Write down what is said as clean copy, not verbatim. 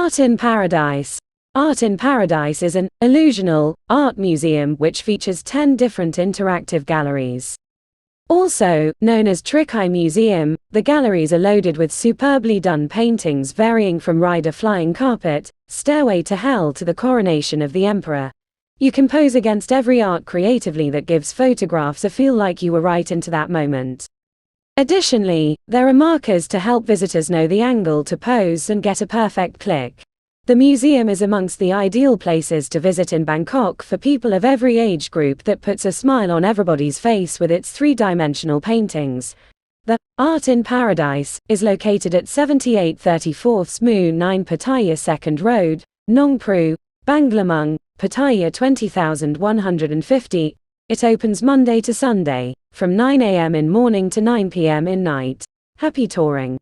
Art in Paradise. Art in Paradise is an illusional art museum which features 10 different interactive galleries. Also known as Trick Eye Museum, the galleries are loaded with superbly done paintings varying from Ride a Flying Carpet, Stairway to Hell to the Coronation of the Emperor. You can pose against every art creatively that gives photographs a feel like you were right into that moment. Additionally, there are markers to help visitors know the angle to pose and get a perfect click. The museum is amongst the ideal places to visit in Bangkok for people of every age group that puts a smile on everybody's face with its three-dimensional paintings. The Art in Paradise is located at 7834 Mu 9 Pattaya 2nd Road, Nong Pru, Banglamung, Pattaya 20150. It opens Monday to Sunday, from 9 a.m. in morning to 9 p.m. in night. Happy touring!